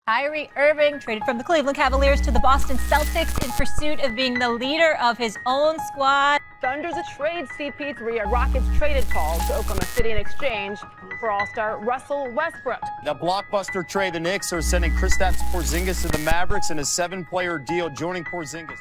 Kyrie Irving traded from the Cleveland Cavaliers to the Boston Celtics in pursuit of being the leader of his own squad. Thunder's a trade CP3, a Rockets traded call to Oklahoma City in exchange for All-Star Russell Westbrook. The blockbuster trade, the Knicks are sending Kristaps Porzingis to the Mavericks in a 7-player deal, joining Porzingis.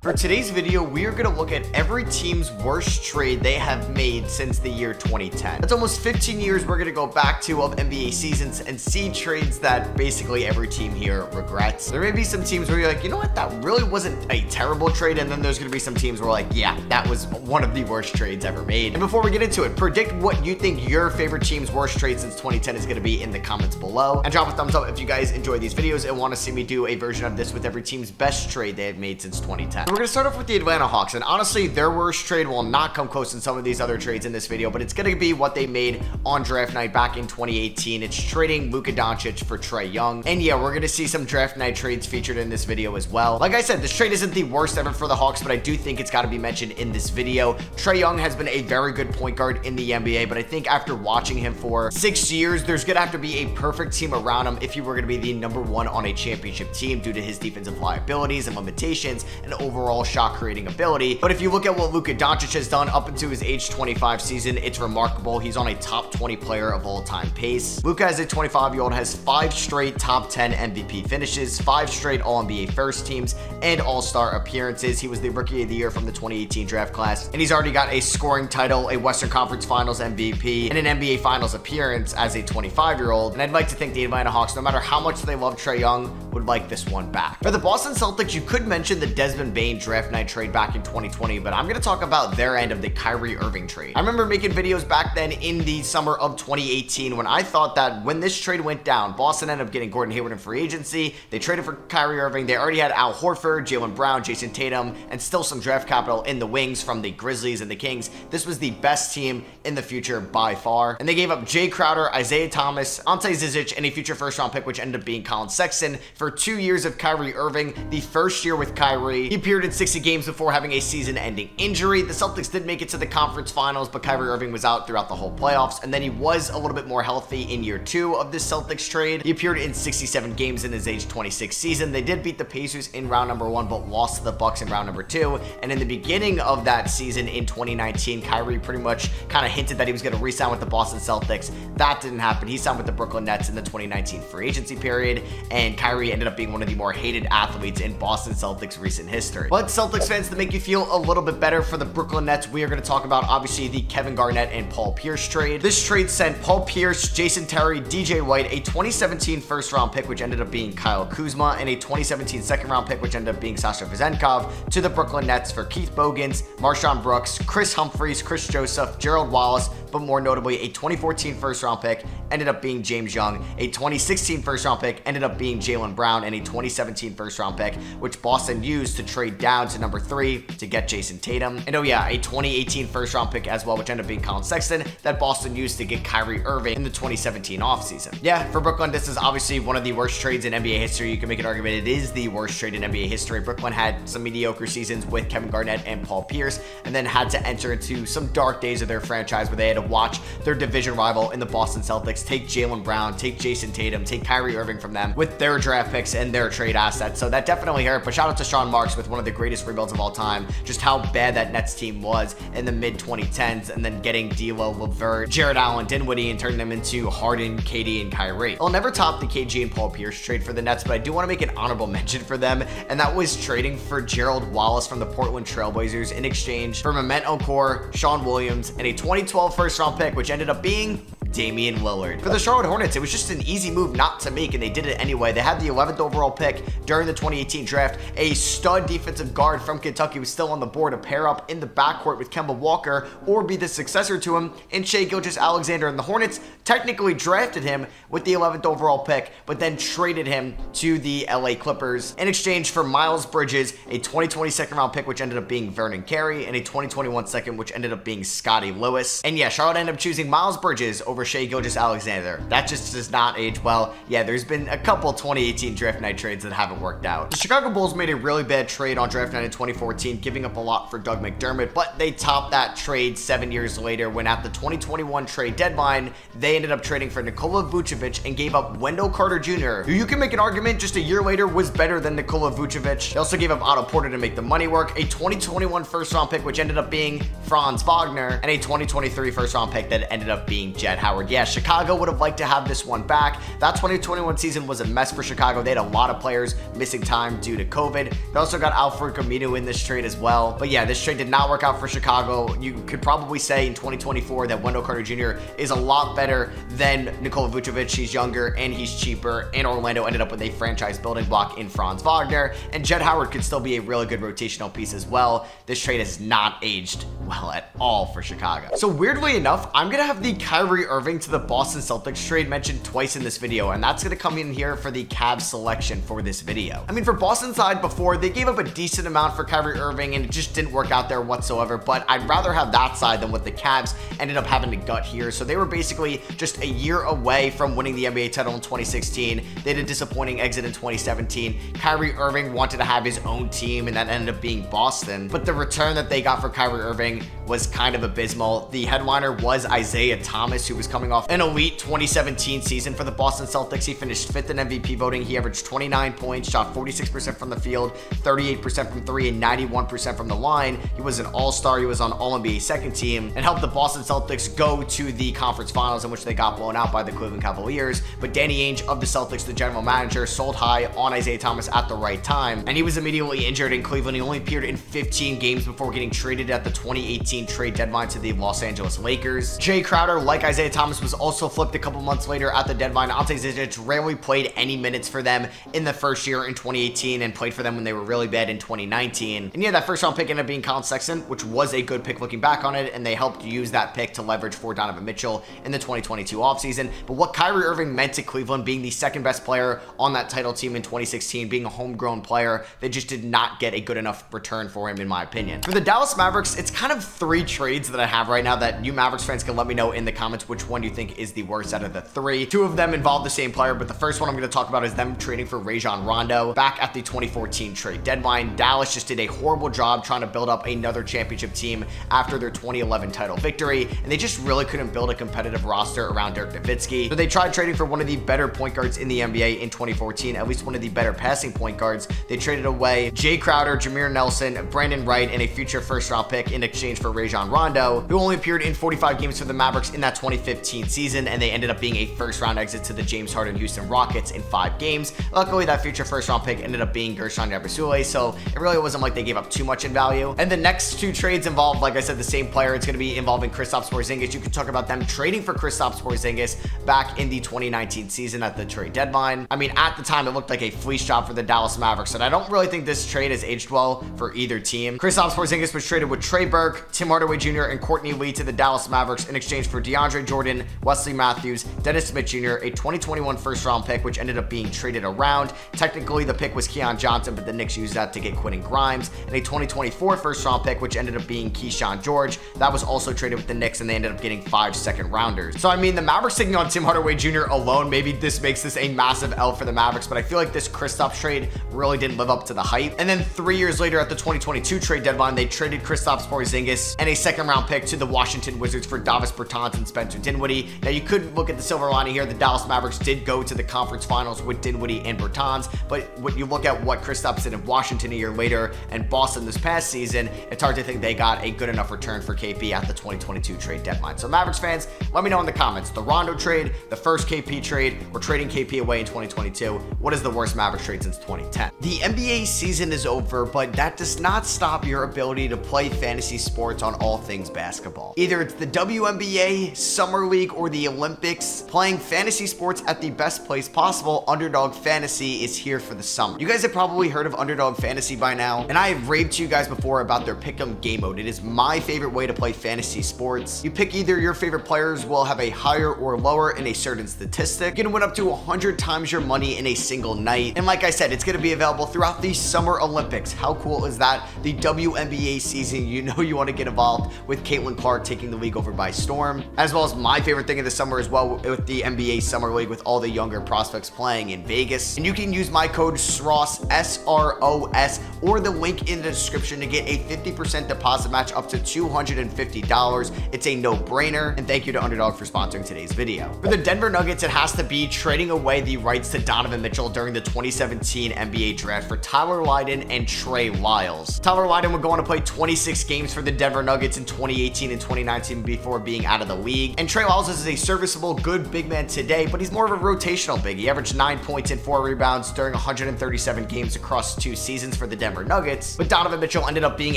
For today's video, we are going to look at every team's worst trade they have made since the year 2010. That's almost 15 years we're going to go back to of NBA seasons and see trades that basically every team here regrets. There may be some teams where you're like, you know what, that really wasn't a terrible trade, and then there's going to be some teams where like, yeah, that was one of the worst trades ever made. And before we get into it, predict what you think your favorite team's worst trade since 2010 is going to be in the comments below, and drop a thumbs up if you guys enjoy these videos and want to see me do a version of this with every team's best trade they have made since 2010. We're going to start off with the Atlanta Hawks, and honestly, their worst trade will not come close in some of these other trades in this video, but it's going to be what they made on draft night back in 2018. It's trading Luka Doncic for Trae Young, and yeah, we're going to see some draft night trades featured in this video as well. Like I said, this trade isn't the worst ever for the Hawks, but I do think it's got to be mentioned in this video. Trae Young has been a very good point guard in the NBA, but I think after watching him for 6 years, there's going to have to be a perfect team around him if he were going to be the #1 on a championship team due to his defensive liabilities and limitations and overall shot creating ability. But if you look at what Luka Doncic has done up until his age 25 season, it's remarkable. He's on a top 20 player of all time pace. Luka, as a 25-year-old, has 5 straight top 10 MVP finishes, 5 straight All-NBA first teams, and All-Star appearances. He was the Rookie of the Year from the 2018 draft class, and he's already got a scoring title, a Western Conference Finals MVP, and an NBA Finals appearance as a 25-year-old. And I'd like to think the Atlanta Hawks, no matter how much they love Trae Young, would like this one back. For the Boston Celtics, you could mention the Desmond Bane draft night trade back in 2020, but I'm going to talk about their end of the Kyrie Irving trade. I remember making videos back then in the summer of 2018 when I thought that when this trade went down, Boston ended up getting Gordon Hayward in free agency. They traded for Kyrie Irving. They already had Al Horford, Jaylen Brown, Jason Tatum, and still some draft capital in the wings from the Grizzlies and the Kings. This was the best team in the future by far. And they gave up Jay Crowder, Isaiah Thomas, Ante Zizic, and a future first-round pick, which ended up being Colin Sexton, for 2 years of Kyrie Irving. The first year with Kyrie, he appeared in 60 games before having a season-ending injury. The Celtics did make it to the conference finals, but Kyrie Irving was out throughout the whole playoffs, and then he was a little bit more healthy in year 2 of this Celtics trade. He appeared in 67 games in his age 26 season. They did beat the Pacers in round number 1, but lost to the Bucks in round number 2, and in the beginning of that season in 2019, Kyrie pretty much kind of hinted that he was going to re-sign with the Boston Celtics. That didn't happen. He signed with the Brooklyn Nets in the 2019 free agency period, and Kyrie ended up being one of the more hated athletes in Boston Celtics recent history. But Celtics fans, to make you feel a little bit better for the Brooklyn Nets, we are going to talk about obviously the Kevin Garnett and Paul Pierce trade. This trade sent Paul Pierce, Jason Terry, DJ White, a 2017 first-round pick, which ended up being Kyle Kuzma, and a 2017 second-round pick, which ended up being Sasha Vezenkov, to the Brooklyn Nets for Keith Bogans, Marshawn Brooks, Chris Humphries, Chris Joseph, Gerald Wallace, but more notably, a 2014 first-round pick ended up being James Young, a 2016 first-round pick ended up being Jaylen Brown, and a 2017 first-round pick, which Boston used to trade down to number 3 to get Jason Tatum. And oh yeah, a 2018 first-round pick as well, which ended up being Colin Sexton, that Boston used to get Kyrie Irving in the 2017 offseason. Yeah, for Brooklyn, this is obviously one of the worst trades in NBA history. You can make an argument it is the worst trade in NBA history. Brooklyn had some mediocre seasons with Kevin Garnett and Paul Pierce, and then had to enter into some dark days of their franchise where they had to watch their division rival in the Boston Celtics take Jaylen Brown, take Jason Tatum, take Kyrie Irving from them with their draft picks and their trade assets. So that definitely hurt, but shout out to Sean Marks with one of the greatest rebuilds of all time, just how bad that Nets team was in the mid-2010s, and then getting D'Lo, LeVert, Jared Allen, Dinwiddie, and turning them into Harden, KD, and Kyrie. I'll never top the KG and Paul Pierce trade for the Nets, but I do want to make an honorable mention for them, and that was trading for Gerald Wallace from the Portland Trailblazers in exchange for Mehmet Okur, Sean Williams, and a 2012 first-round pick, which ended up being Damian Lillard. For the Charlotte Hornets, it was just an easy move not to make, and they did it anyway. They had the 11th overall pick during the 2018 draft. A stud defensive guard from Kentucky was still on the board to pair up in the backcourt with Kemba Walker or be the successor to him in Shai Gilgeous-Alexander. And the Hornets technically drafted him with the 11th overall pick, but then traded him to the LA Clippers in exchange for Miles Bridges, a 2020 second-round pick, which ended up being Vernon Carey, and a 2021 second, which ended up being Scotty Lewis. And yeah, Charlotte ended up choosing Miles Bridges over Shai Gilgeous-Alexander. That just does not age well. Yeah, there's been a couple 2018 draft night trades that haven't worked out. The Chicago Bulls made a really bad trade on draft night in 2014, giving up a lot for Doug McDermott, but they topped that trade 7 years later when at the 2021 trade deadline, they ended up trading for Nikola Vucevic and gave up Wendell Carter Jr., who you can make an argument just a year later was better than Nikola Vucevic. They also gave up Otto Porter to make the money work, a 2021 first round pick, which ended up being Franz Wagner, and a 2023 first round pick that ended up being Jett Howard. Yeah, Chicago would have liked to have this one back. That 2021 season was a mess for Chicago. They had a lot of players missing time due to COVID. They also got Alfred Camino in this trade as well. But yeah, this trade did not work out for Chicago. You could probably say in 2024 that Wendell Carter Jr. is a lot better than Nikola Vucevic. He's younger and he's cheaper, and Orlando ended up with a franchise building block in Franz Wagner, and Jett Howard could still be a really good rotational piece as well. This trade has not aged well at all for Chicago. So weirdly enough, I'm gonna have the Kyrie Irving to the Boston Celtics trade mentioned twice in this video, and that's gonna come in here for the Cavs selection for this video. I mean, for Boston's side before, they gave up a decent amount for Kyrie Irving and it just didn't work out there whatsoever, but I'd rather have that side than what the Cavs ended up having to gut here. So they were basically just a year away from winning the NBA title in 2016. They had a disappointing exit in 2017. Kyrie Irving wanted to have his own team, and that ended up being Boston. But the return that they got for Kyrie Irving was kind of abysmal. The headliner was Isaiah Thomas, who was coming off an elite 2017 season for the Boston Celtics. He finished 5th in MVP voting. He averaged 29 points, shot 46% from the field, 38% from 3, and 91% from the line. He was an all-star. He was on All-NBA second team and helped the Boston Celtics go to the conference finals, in which they got blown out by the Cleveland Cavaliers. But Danny Ainge of the Celtics, the general manager, sold high on Isaiah Thomas at the right time, and he was immediately injured in Cleveland. He only appeared in 15 games before getting traded at the 2018 trade deadline to the Los Angeles Lakers. Jay Crowder, like Isaiah Thomas, was also flipped a couple months later at the deadline. Ante Zizic rarely played any minutes for them in the first year in 2018 and played for them when they were really bad in 2019. And yeah, that first round pick ended up being Colin Sexton, which was a good pick looking back on it, and they helped use that pick to leverage for Donovan Mitchell in the 2022 offseason. But what Kyrie Irving meant to Cleveland, being the second best player on that title team in 2016, being a homegrown player, they just did not get a good enough return for him, in my opinion. For the Dallas Mavericks, it's kind of 3 trades that I have right now that you Mavericks fans can let me know in the comments which one you think is the worst out of the 3. 2 of them involve the same player, but the first one I'm going to talk about is them trading for Rajon Rondo back at the 2014 trade deadline. Dallas just did a horrible job trying to build up another championship team after their 2011 title victory, and they just really couldn't build a competitive roster around Dirk Nowitzki. So they tried trading for one of the better point guards in the NBA in 2014, at least one of the better passing point guards. They traded away Jay Crowder, Jameer Nelson, Brandon Wright, and a future first round pick in exchange for Rajon Rondo, who only appeared in 45 games for the Mavericks in that 2015 season, and they ended up being a first round exit to the James Harden Houston Rockets in 5 games. Luckily, that future first round pick ended up being Gershon Yabusele, so it really wasn't like they gave up too much in value. And the next 2 trades involve, like I said, the same player. It's going to be involving Kristaps Porzingis. You could talk about them trading for Kristaps Porzingis back in the 2019 season at the trade deadline. I mean, at the time, it looked like a fleece job for the Dallas Mavericks, and I don't really think this trade has aged well for either team. Kristaps Porzingis was traded with Trey Burke, Tim Hardaway Jr., and Courtney Lee to the Dallas Mavericks in exchange for DeAndre Jordan, Wesley Matthews, Dennis Smith Jr., a 2021 first round pick, which ended up being traded around. Technically, the pick was Keon Johnson, but the Knicks used that to get Quentin Grimes, and a 2024 first round pick, which ended up being Keyshawn George. That was also traded with the Knicks, and they ended up getting 5 second rounders. So I mean, the Mavericks taking on Tim Hardaway Jr. alone, maybe this makes this a massive L for the Mavericks, but I feel like this Kristaps trade really didn't live up to the hype. And then 3 years later at the 2022 trade deadline, they traded Kristaps Porzingis and a second round pick to the Washington Wizards for Davis Bertans and Spencer Dinwiddie. Now you could look at the silver lining here. The Dallas Mavericks did go to the conference finals with Dinwiddie and Bertans, but when you look at what Kristaps did in Washington a year later and Boston this past season, it's hard to think they got a good enough return for KP at the 2022 trade deadline. So Mavericks fans, let me know in the comments, the Rondo trade, the first KP trade, or trading KP away in 2022, what is the worst Mavericks trade since 2010? The NBA season is over, but that does not stop your ability to play fantasy sports on all things basketball. Either it's the WNBA, Summer League, or the Olympics, playing fantasy sports at the best place possible, Underdog Fantasy is here for the summer. You guys have probably heard of Underdog Fantasy by now, and I have raved to you guys before about their Pick'em game mode. It is my favorite way to play fantasy sports. You pick either your favorite players will have a higher or lower in a certain statistic. You can win up to 100 times your money in a single night. And like I said, it's going to be available throughout the Summer Olympics. How cool is that? The WNBA season, you know you want to get involved with Caitlin Clark taking the league over by storm, as well as my my favorite thing of the summer as well with the NBA Summer League, with all the younger prospects playing in Vegas. And you can use my code SROS, S-R-O-S, or the link in the description to get a 50% deposit match up to $250. It's a no-brainer. And thank you to Underdog for sponsoring today's video. For the Denver Nuggets, it has to be trading away the rights to Donovan Mitchell during the 2017 NBA draft for Tyler Lydon and Trey Lyles. Tyler Lydon would go on to play 26 games for the Denver Nuggets in 2018 and 2019 before being out of the league. And Trey Lyles is a serviceable, good big man today, but he's more of a rotational big. He averaged 9 points and 4 rebounds during 137 games across 2 seasons for the Denver Nuggets. But Donovan Mitchell ended up being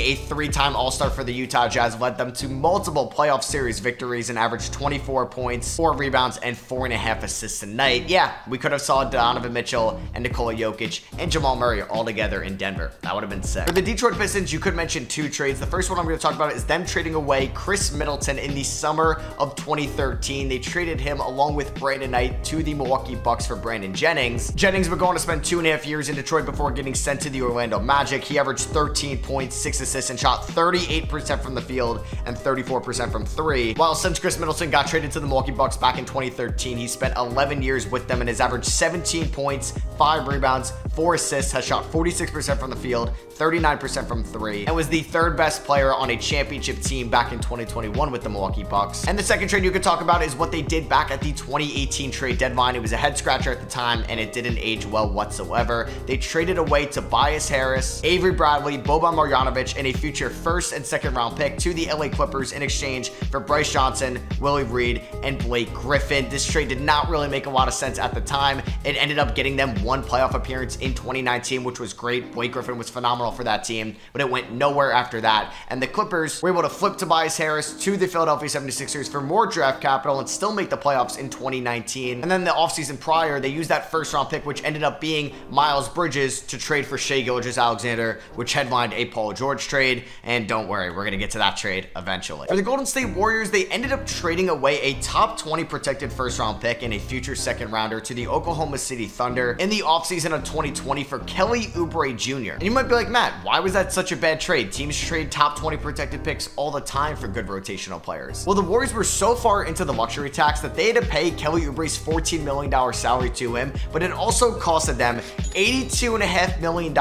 a 3-time All-Star for the Utah Jazz, led them to multiple playoff series victories, and averaged 24 points, 4 rebounds, and 4.5 assists a night. Yeah, we could have saw Donovan Mitchell and Nikola Jokic and Jamal Murray all together in Denver. That would have been sick. For the Detroit Pistons, you could mention 2 trades. The first one I'm going to talk about is them trading away Chris Middleton in the summer of 2013. They traded him along with Brandon Knight to the Milwaukee Bucks for Brandon Jennings. Jennings would go on to spend 2.5 years in Detroit before getting sent to the Orlando Magic. He averaged 13 points, 6 assists, and shot 38% from the field and 34% from 3. While since Chris Middleton got traded to the Milwaukee Bucks back in 2013, he spent 11 years with them and has averaged 17 points, 5 rebounds, 4 assists, has shot 46% from the field, 39% from 3, and was the 3rd best player on a championship team back in 2021 with the Milwaukee Bucks. And the second trade you could talk about is what they did back at the 2018 trade deadline. It was a head scratcher at the time, and it didn't age well whatsoever. They traded away Tobias Harris, Avery Bradley, Boban Marjanovic, and a future 1st and 2nd round pick to the LA Clippers in exchange for Bryce Johnson, Willie Reed, and Blake Griffin. This trade did not really make a lot of sense at the time. It ended up getting them 1 playoff appearance in 2019, which was great. Blake Griffin was phenomenal for that team, but it went nowhere after that. And the Clippers were able to flip Tobias Harris to the Philadelphia 76ers for more draft capital and still make the playoffs in 2019. And then the offseason prior, they used that 1st round pick, which ended up being Miles Bridges, to trade for Shai Gilgeous-Alexander, which headlined a Paul George trade. And don't worry, we're going to get to that trade eventually. For the Golden State Warriors, they ended up trading away a top 20 protected 1st round pick and a future 2nd rounder to the Oklahoma City Thunder in the offseason of 2020 for Kelly Oubre Jr. And you might be like, Matt, why was that such a bad trade? Teams trade top 20 protected picks all the time for good rotational players. Well, the Warriors were so far into the luxury tax that they had to pay Kelly Oubre's $14 million salary to him, but it also costed them $82.5 million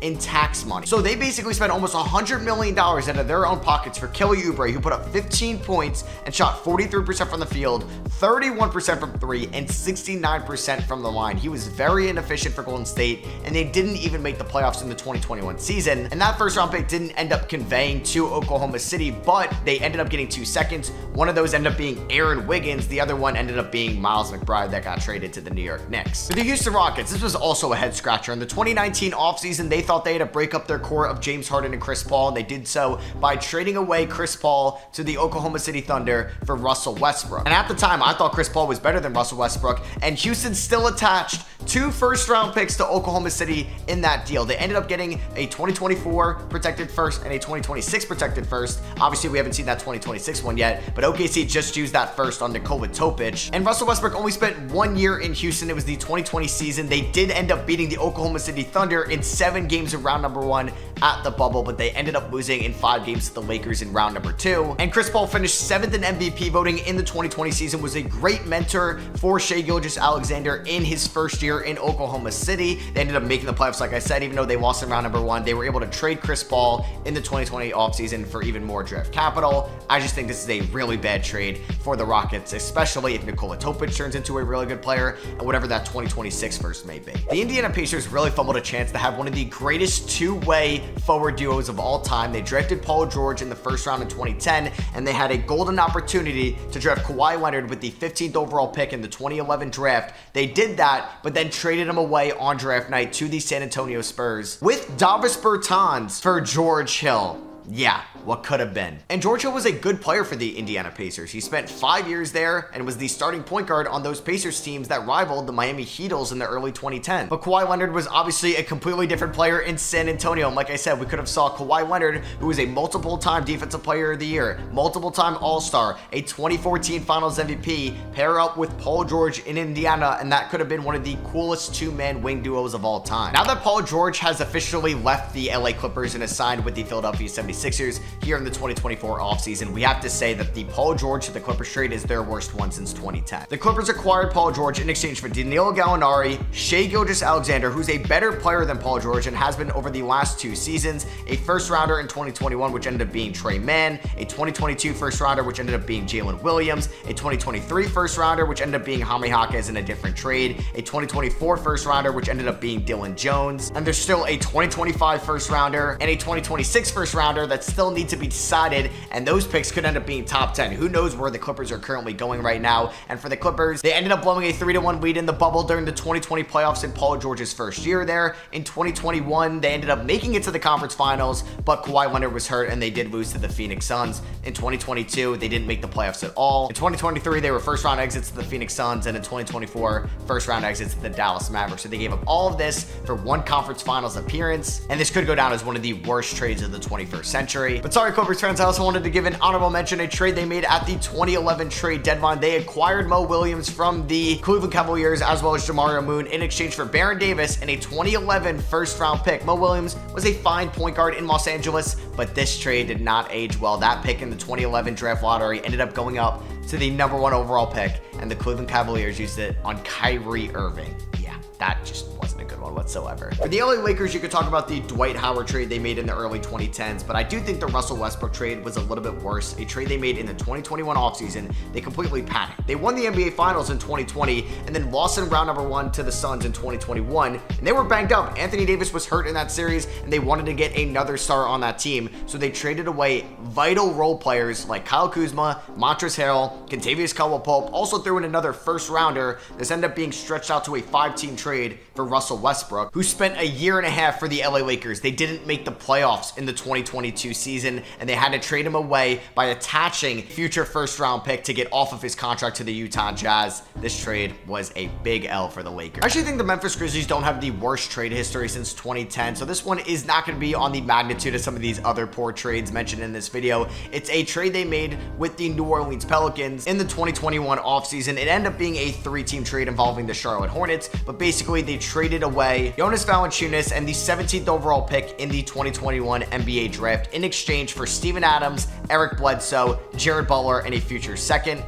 in tax money. So they basically spent almost $100 million out of their own pockets for Kelly Oubre, who put up 15 points and shot 43% from the field, 31% from 3, and 69% from the line. He was very inefficient for Golden State, and they didn't even make the playoffs in the 2021 season. And that 1st round pick didn't end up conveying to Oklahoma City, but they ended up getting 2 seconds. One of those ended up being Aaron Wiggins. The other one ended up being Miles McBride that got traded to the New York Knicks. For the Houston Rockets, this was also a head scratcher. In the 2019 offseason, they thought they had to break up their core of James Harden and Chris Paul, and they did so by trading away Chris Paul to the Oklahoma City Thunder for Russell Westbrook. And at the time, I thought Chris Paul was better than Russell Westbrook, and Houston still attached 2 1st round picks to Oklahoma City in that deal. They ended up getting a 2024 protected 1st and a 2026 protected 1st. Obviously, we haven't seen that 2026 one yet, but OKC just used that 1st on Nikola Topic. And Russell Westbrook only spent 1 year in Houston. It was the 2020 season. They did end up beating the Oklahoma City Thunder in 7 games of round number 1 at the bubble, but they ended up losing in 5 games to the Lakers in round number 2. And Chris Paul finished 7th in MVP voting in the 2020 season, was a great mentor for Shai Gilgeous-Alexander in his 1st year in Oklahoma City. They ended up making the playoffs, like I said, even though they lost in round number 1. They were able to trade Chris Paul in the 2020 offseason for even more draft capital. I just think this is a really bad trade for the Rockets, especially if Nikola Topic turns into a really good player and whatever that 2026 1st may be. The Indiana Pacers really fumbled a chance to have one of the greatest 2-way forward duos of all time. They drafted Paul George in the 1st round in 2010, and they had a golden opportunity to draft Kawhi Leonard with the 15th overall pick in the 2011 draft. They did that, but then traded him away on draft night to the San Antonio Spurs with Davis Bertans for George Hill. Yeah, what could have been. And George Hill was a good player for the Indiana Pacers. He spent 5 years there and was the starting point guard on those Pacers teams that rivaled the Miami Heatles in the early 2010s. But Kawhi Leonard was obviously a completely different player in San Antonio. And like I said, we could have saw Kawhi Leonard, who was a multiple-time Defensive Player of the Year, multiple-time All-Star, a 2014 Finals MVP, pair up with Paul George in Indiana, and that could have been one of the coolest 2-man wing duos of all time. Now that Paul George has officially left the LA Clippers and is signed with the Philadelphia 76ers, here in the 2024 offseason, we have to say that the Paul George to the Clippers trade is their worst one since 2010. The Clippers acquired Paul George in exchange for Danilo Gallinari, Shai Gilgeous-Alexander, who's a better player than Paul George and has been over the last 2 seasons, a first-rounder in 2021, which ended up being Trey Mann, a 2022 first-rounder, which ended up being Jalen Williams, a 2023 first-rounder, which ended up being Jaime Jaquez in a different trade, a 2024 first-rounder, which ended up being Dylan Jones, and there's still a 2025 first-rounder and a 2026 first-rounder that still need to be decided, and those picks could end up being top 10. Who knows where the Clippers are currently going right now? And for the Clippers, they ended up blowing a 3-1 lead in the bubble during the 2020 playoffs in Paul George's first year there. In 2021, they ended up making it to the conference finals, but Kawhi Leonard was hurt and they did lose to the Phoenix Suns. In 2022, they didn't make the playoffs at all. In 2023, they were first-round exits to the Phoenix Suns, and in 2024, first-round exits to the Dallas Mavericks. So they gave up all of this for one conference finals appearance, and this could go down as one of the worst trades of the 21st century. But sorry, Clippers fans, I also wanted to give an honorable mention, a trade they made at the 2011 trade deadline. They acquired Mo Williams from the Cleveland Cavaliers as well as Jamario Moon in exchange for Baron Davis and a 2011 first-round pick. Mo Williams was a fine point guard in Los Angeles, but this trade did not age well. That pick in the 2011 draft lottery ended up going up to the #1 overall pick, and the Cleveland Cavaliers used it on Kyrie Irving. Yeah, that just wasn't a good one whatsoever. For the LA Lakers, you could talk about the Dwight Howard trade they made in the early 2010s, but I do think the Russell Westbrook trade was a little bit worse. A trade they made in the 2021 offseason, they completely panicked. They won the NBA Finals in 2020 and then lost in round #1 to the Suns in 2021, and they were banged up. Anthony Davis was hurt in that series, and they wanted to get another star on that team, so they traded away vital role players like Kyle Kuzma, Montrezl Harrell, Kentavious Caldwell-Pope, also threw in another first-rounder. This ended up being stretched out to a 5-team trade for Russell Westbrook, who spent a year and a half for the LA Lakers. They didn't make the playoffs in the 2022 season, and they had to trade him away by attaching future first-round pick to get off of his contract to the Utah Jazz. This trade was a big L for the Lakers. I actually think the Memphis Grizzlies don't have the worst trade history since 2010, so this one is not going to be on the magnitude of some of these other poor trades mentioned in this video. It's a trade they made with the New Orleans Pelicans in the 2021 offseason. It ended up being a 3-team trade involving the Charlotte Hornets, but basically they traded away Jonas Valanciunas and the 17th overall pick in the 2021 NBA draft in exchange for Steven Adams, Eric Bledsoe, Jared Butler, and a future second.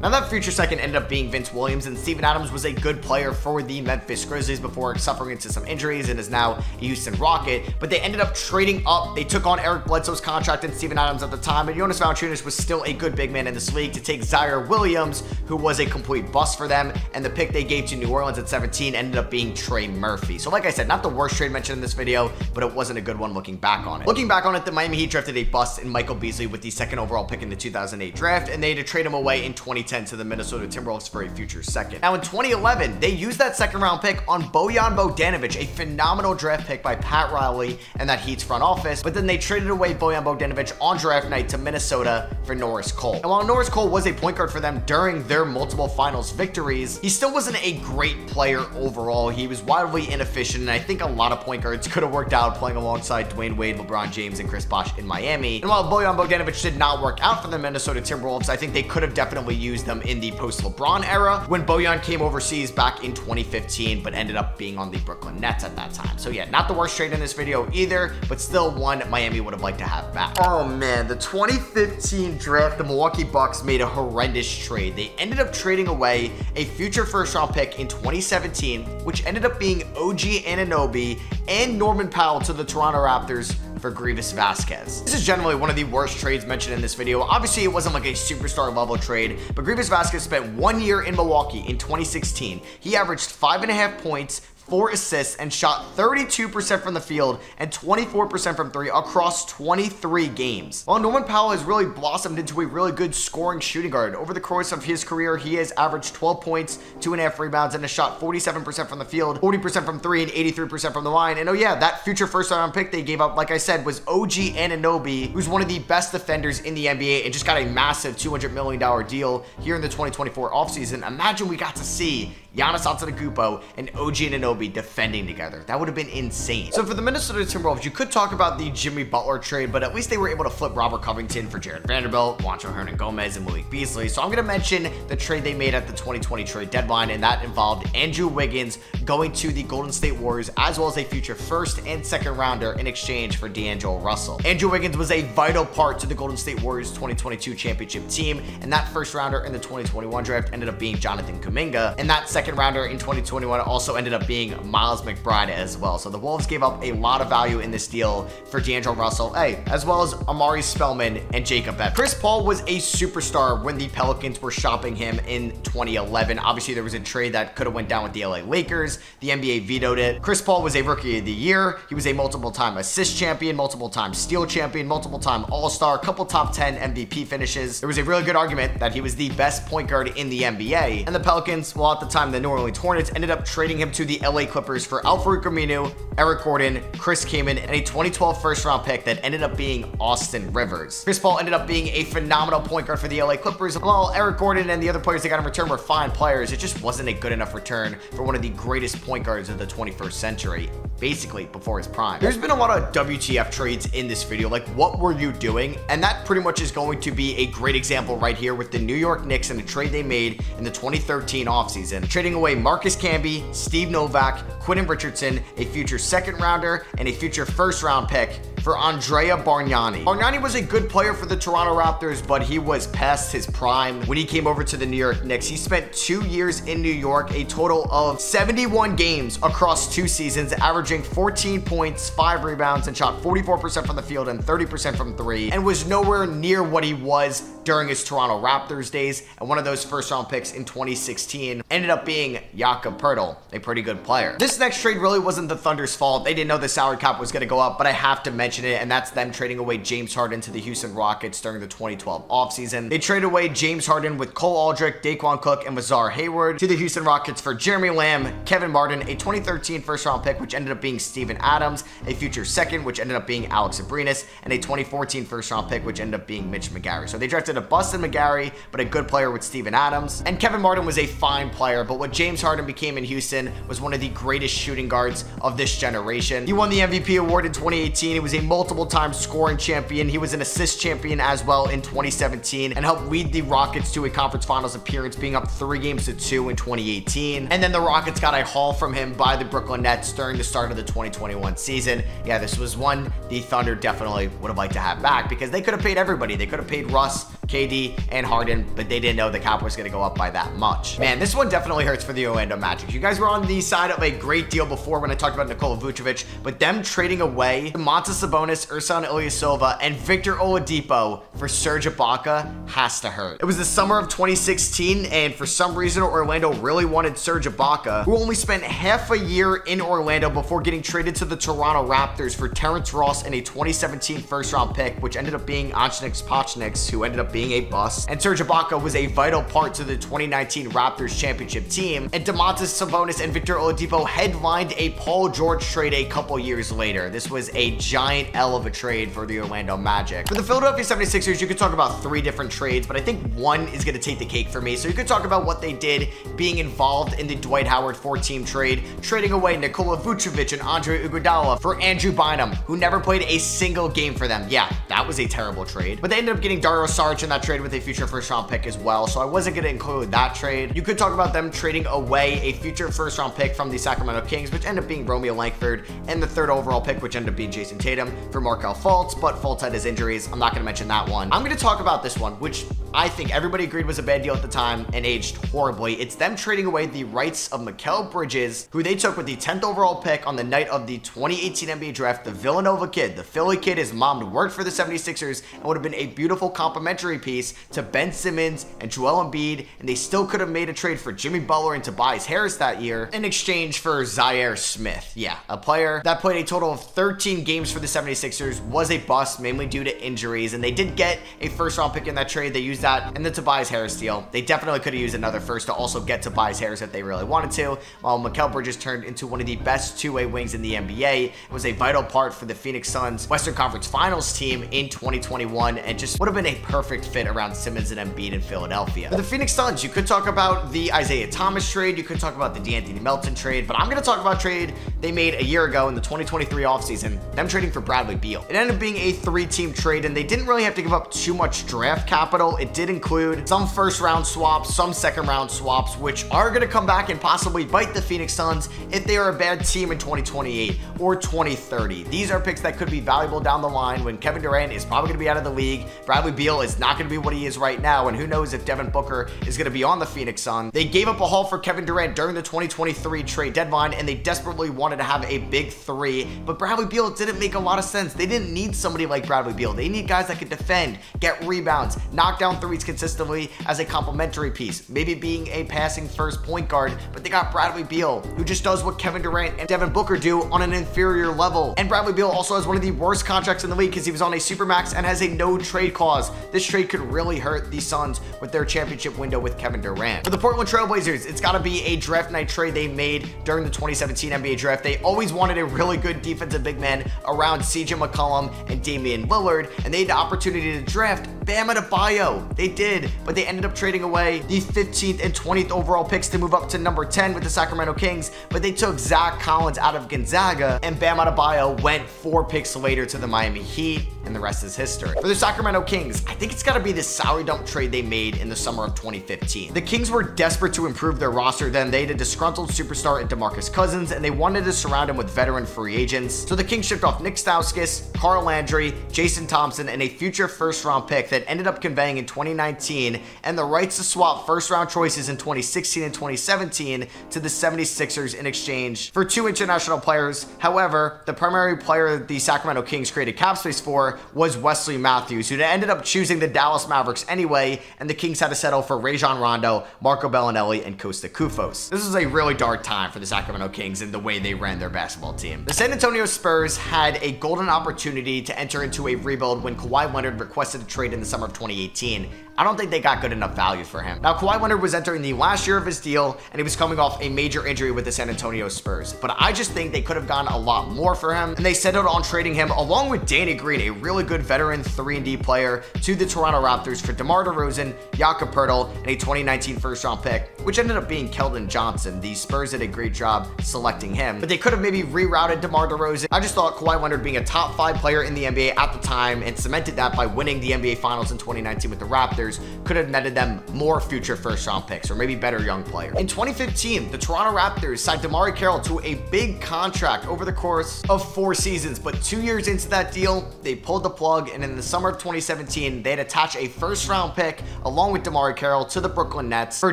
Now that future second ended up being Vince Williams, and Steven Adams was a good player for the Memphis Grizzlies before suffering into some injuries and is now a Houston Rocket, but they ended up trading up. They took on Eric Bledsoe's contract and Steven Adams at the time, and Jonas Valanciunas was still a good big man in this league to take Zaire Williams, who was a complete bust for them, and the pick they gave to New Orleans at 17 ended up being Trey Murphy. So like I said, not the worst trade mentioned in this video, but it wasn't a good one looking back on it. Looking back on it, the Miami Heat drafted a bust in Michael Beasley with the 2nd overall pick in the 2008 draft, and they had to trade him away in 2010 to the Minnesota Timberwolves for a future second. Now in 2011, they used that 2nd round pick on Bojan Bogdanovic, a phenomenal draft pick by Pat Riley and that Heat's front office, but then they traded away Bojan Bogdanovic on draft night to Minnesota for Norris Cole. And while Norris Cole was a point guard for them during their multiple finals victories, he still wasn't a great player overall. He was wildly inefficient, and I think a lot of point guards could have worked out playing alongside Dwayne Wade, LeBron James, and Chris Bosh in Miami. And while Bojan Bogdanovic did not work out for the Minnesota Timberwolves, I think they could have definitely used them in the post-LeBron era when Bojan came overseas back in 2015, but ended up being on the Brooklyn Nets at that time. So yeah, not the worst trade in this video either, but still one Miami would have liked to have back. Oh man, the 2015 draft, the Milwaukee Bucks made a horrendous trade. They ended up trading away a future first-round pick in 2017, which ended up being OG Anunoby and Norman Powell to the Toronto Raptors for Greivis Vasquez. This is generally one of the worst trades mentioned in this video. Obviously, it wasn't like a superstar level trade, but Greivis Vasquez spent 1 year in Milwaukee in 2016. He averaged 5.5 points, 4 assists, and shot 32% from the field and 24% from 3 across 23 games. While Norman Powell has really blossomed into a really good scoring shooting guard. Over the course of his career, he has averaged 12 points, 2.5 rebounds, and has shot 47% from the field, 40% from 3, and 83% from the line. And oh yeah, that future first-round pick they gave up, like I said, was OG Anunoby, who's one of the best defenders in the NBA and just got a massive $200 million deal here in the 2024 offseason. Imagine we got to see Giannis Antetokounmpo and OG Anunoby Anunoby defending together. That would have been insane. So for the Minnesota Timberwolves, you could talk about the Jimmy Butler trade, but at least they were able to flip Robert Covington for Jared Vanderbilt, Juancho Hernan-Gomez, and Malik Beasley. So I'm going to mention the trade they made at the 2020 trade deadline, and that involved Andrew Wiggins going to the Golden State Warriors, as well as a future first and second rounder in exchange for D'Angelo Russell. Andrew Wiggins was a vital part to the Golden State Warriors 2022 championship team, and that first rounder in the 2021 draft ended up being Jonathan Kuminga, and that second rounder in 2021 also ended up being Miles McBride as well. So the Wolves gave up a lot of value in this deal for D'Angelo Russell, as well as Amari Spellman and Jacob Evans. Chris Paul was a superstar when the Pelicans were shopping him in 2011. Obviously, there was a trade that could have went down with the LA Lakers. The NBA vetoed it. Chris Paul was a Rookie of the Year. He was a multiple-time assist champion, multiple-time steal champion, multiple-time All-Star, couple top 10 MVP finishes. There was a really good argument that he was the best point guard in the NBA. And the Pelicans, well, at the time, the New Orleans Hornets ended up trading him to the LA Clippers for Al-Farouq Aminu, Eric Gordon, Chris Kaman, and a 2012 first-round pick that ended up being Austin Rivers. Chris Paul ended up being a phenomenal point guard for the LA Clippers. While Eric Gordon and the other players they got in return were fine players, it just wasn't a good enough return for one of the greatest point guards of the 21st century, basically before his prime. There's been a lot of WTF trades in this video, like what were you doing? And that pretty much is going to be a great example right here with the New York Knicks and a trade they made in the 2013 offseason, trading away Marcus Camby, Steve Novak, Quentin Richardson, a future second rounder, and a future first round pick for Andrea Bargnani. Bargnani was a good player for the Toronto Raptors, but he was past his prime when he came over to the New York Knicks. He spent 2 years in New York, a total of 71 games across 2 seasons, averaging 14 points, 5 rebounds, and shot 44% from the field and 30% from 3, and was nowhere near what he was during his Toronto Raptors days. And one of those first round picks in 2016 ended up being Jakob Poeltl, a pretty good player. This next trade really wasn't the Thunder's fault. They didn't know the salary cap was going to go up, but I have to mention it, and that's them trading away James Harden to the Houston Rockets during the 2012 offseason. They traded away James Harden with Cole Aldrich, Daquan Cook, and Wazar Hayward to the Houston Rockets for Jeremy Lamb, Kevin Martin, a 2013 first round pick, which ended up being Steven Adams, a future second, which ended up being Alex Abrinas, and a 2014 first round pick, which ended up being Mitch McGary. So they drafted a busted McGary, but a good player with Steven Adams. And Kevin Martin was a fine player, but what James Harden became in Houston was one of the greatest shooting guards of this generation. He won the MVP award in 2018. He was a multiple-time scoring champion. He was an assist champion as well in 2017 and helped lead the Rockets to a conference finals appearance, being up 3-2 in 2018. And then the Rockets got a haul from him by the Brooklyn Nets during the start of the 2021 season. Yeah, this was one the Thunder definitely would have liked to have back because they could have paid everybody. They could have paid Russ, KD, and Harden, but they didn't know the cap was going to go up by that much. Man, this one definitely hurts for the Orlando Magic. You guys were on the side of a great deal before when I talked about Nikola Vucevic, but them trading away Domantas Sabonis, Ersan Ilyasova, and Victor Oladipo for Serge Ibaka has to hurt. It was the summer of 2016, and for some reason, Orlando really wanted Serge Ibaka, who only spent half a year in Orlando before getting traded to the Toronto Raptors for Terrence Ross and a 2017 first-round pick, which ended up being Ančiniks Pačniks, who ended up being a bust. And Serge Ibaka was a vital part to the 2019 Raptors championship team. And Domantas Sabonis and Victor Oladipo headlined a Paul George trade a couple years later. This was a giant L of a trade for the Orlando Magic. For the Philadelphia 76ers, you could talk about 3 different trades, but I think one is going to take the cake for me. So you could talk about what they did being involved in the Dwight Howard 4-team trade, trading away Nikola Vucevic and Andre Iguodala for Andrew Bynum, who never played a single game for them. Yeah, that was a terrible trade. But they ended up getting Dario Saric in that trade with a future first-round pick as well, so I wasn't going to include that trade. You could talk about them trading away a future first-round pick from the Sacramento Kings, which ended up being Romeo Langford, and the 3rd overall pick, which ended up being Jason Tatum for Markelle Fultz, but Fultz had his injuries. I'm not going to mention that one. I'm going to talk about this one, which I think everybody agreed was a bad deal at the time and aged horribly. It's them trading away the rights of Mikal Bridges, who they took with the 10th overall pick on the night of the 2018 NBA draft. The Villanova kid, the Philly kid, his mom worked for the 76ers and would have been a beautiful complimentary piece to Ben Simmons and Joel Embiid, and they still could have made a trade for Jimmy Butler and Tobias Harris that year in exchange for Zaire Smith. Yeah, a player that played a total of 13 games for the 76ers, was a bust, mainly due to injuries, and they did get a first-round pick in that trade. They used that in the Tobias Harris deal. They definitely could have used another first to also get Tobias Harris if they really wanted to, while Mikal Bridges turned into one of the best two-way wings in the NBA. It was a vital part for the Phoenix Suns Western Conference Finals team in 2021, and just would have been a perfect fit around Simmons and Embiid in Philadelphia. For the Phoenix Suns, you could talk about the Isaiah Thomas trade, you could talk about the DeAnthony Melton trade, but I'm going to talk about a trade they made a year ago in the 2023 offseason, them trading for Bradley Beal. It ended up being a 3-team trade, and they didn't really have to give up too much draft capital. It did include some first-round swaps, some second-round swaps, which are going to come back and possibly bite the Phoenix Suns if they are a bad team in 2028 or 2030. These are picks that could be valuable down the line when Kevin Durant is probably going to be out of the league. Bradley Beal is not going to be what he is right now, and who knows if Devin Booker is going to be on the Phoenix Suns. They gave up a haul for Kevin Durant during the 2023 trade deadline, and they desperately wanted to have a big three, but Bradley Beal didn't make a lot of sense. They didn't need somebody like Bradley Beal. They need guys that could defend, get rebounds, knock down threes consistently as a complementary piece, maybe being a passing first point guard, but they got Bradley Beal, who just does what Kevin Durant and Devin Booker do on an inferior level. And Bradley Beal also has one of the worst contracts in the league because he was on a supermax and has a no trade clause. This trade could really hurt the Suns with their championship window with Kevin Durant. For the Portland Trail Blazers, it's got to be a draft night trade they made during the 2017 NBA draft. They always wanted a really good defensive big man around CJ McCollum and Damian Lillard, and they had the opportunity to draft Bam Adebayo. They did, but they ended up trading away the 15th and 20th overall picks to move up to number 10 with the Sacramento Kings, but they took Zach Collins out of Gonzaga, and Bam Adebayo went 4 picks later to the Miami Heat, and the rest is history. For the Sacramento Kings, I think it's got to be the salary dump trade they made in the summer of 2015. The Kings were desperate to improve their roster then. They had a disgruntled superstar in DeMarcus Cousins, and they wanted to surround him with veteran free agents. So the Kings shipped off Nick Stauskas, Carl Landry, Jason Thompson, and a future first-round pick that ended up conveying in 2019, and the rights to swap first-round choices in 2016 and 2017 to the 76ers in exchange for 2 international players. However, the primary player the Sacramento Kings created cap space for was Wesley Matthews, who ended up choosing the Dallas Mavericks anyway, and the Kings had to settle for Rajon Rondo, Marco Bellinelli, and Costa Koufos. This was a really dark time for the Sacramento Kings and the way they ran their basketball team. The San Antonio Spurs had a golden opportunity to enter into a rebuild when Kawhi Leonard requested a trade in the summer of 2018. I don't think they got good enough value for him. Now, Kawhi Leonard was entering the last year of his deal, and he was coming off a major injury with the San Antonio Spurs. But I just think they could have gotten a lot more for him, and they settled on trading him along with Danny Green, a really good veteran 3-and-D player, to the Toronto Raptors for DeMar DeRozan, Jakob Poeltl, and a 2019 first-round pick, which ended up being Keldon Johnson. The Spurs did a great job selecting him, but they could have maybe rerouted DeMar DeRozan. I just thought Kawhi Leonard being a top 5 player in the NBA at the time and cemented that by winning the NBA Finals in 2019 with the Raptors could have netted them more future first-round picks or maybe better young players. In 2015, the Toronto Raptors signed DeMar Carroll to a big contract over the course of 4 seasons, but 2 years into that deal, they pulled the plug, and in the summer of 2017, they'd attach a first-round pick along with DeMar Carroll to the Brooklyn Nets for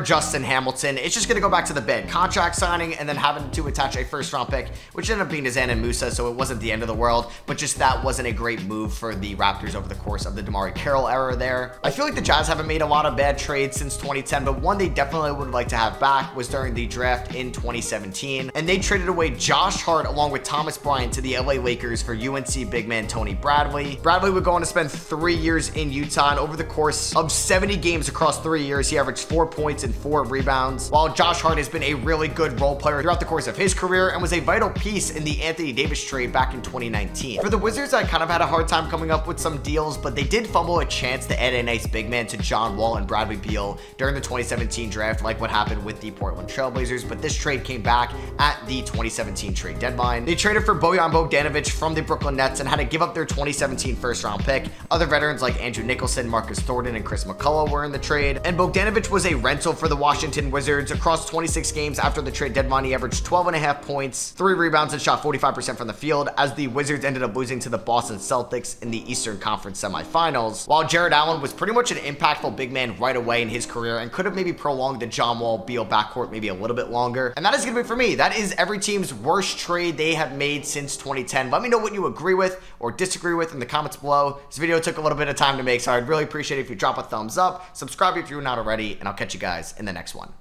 Justin Hamilton. It's just going to go back to the bad contract signing and then having to attach a first-round pick, which ended up being Zan Musa, so it wasn't the end of the world, but just that wasn't a great move for the Raptors over the course of the DeMar Carroll era there. I feel like the Jazz haven't made a lot of bad trades since 2010, but one they definitely would like to have back was during the draft in 2017, and they traded away Josh Hart along with Thomas Bryant to the LA Lakers for UNC big man Tony Bradley. Bradley would go on to spend 3 years in Utah, and over the course of 70 games across 3 years, he averaged 4 points and 4 rebounds, while Josh Hart has been a really good role player throughout the course of his career and was a vital piece in the Anthony Davis trade back in 2019. For the Wizards, I kind of had a hard time coming up with some deals, but they did fumble a chance to add a nice big man to John Wall and Bradley Beal during the 2017 draft, like what happened with the Portland Trail Blazers, but this trade came back at the 2017 trade deadline. They traded for Bojan Bogdanovic from the Brooklyn Nets and had to give up their 2017 first-round pick. Other veterans like Andrew Nicholson, Marcus Thornton, and Chris McCullough were in the trade, and Bogdanovic was a rental for the Washington Wizards. Across 26 games after the trade deadline, he averaged 12.5 points, 3 rebounds, and shot 45% from the field as the Wizards ended up losing to the Boston Celtics in the Eastern Conference semifinals, while Jared Allen was pretty much an impactful big man right away in his career and could have maybe prolonged the John Wall Beal backcourt maybe a little bit longer. And that is going to be for me. That is every team's worst trade they have made since 2010. Let me know what you agree with or disagree with in the comments below. This video took a little bit of time to make, so I'd really appreciate it if you drop a thumbs up, subscribe if you're not already, and I'll catch you guys in the next one.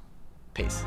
Peace.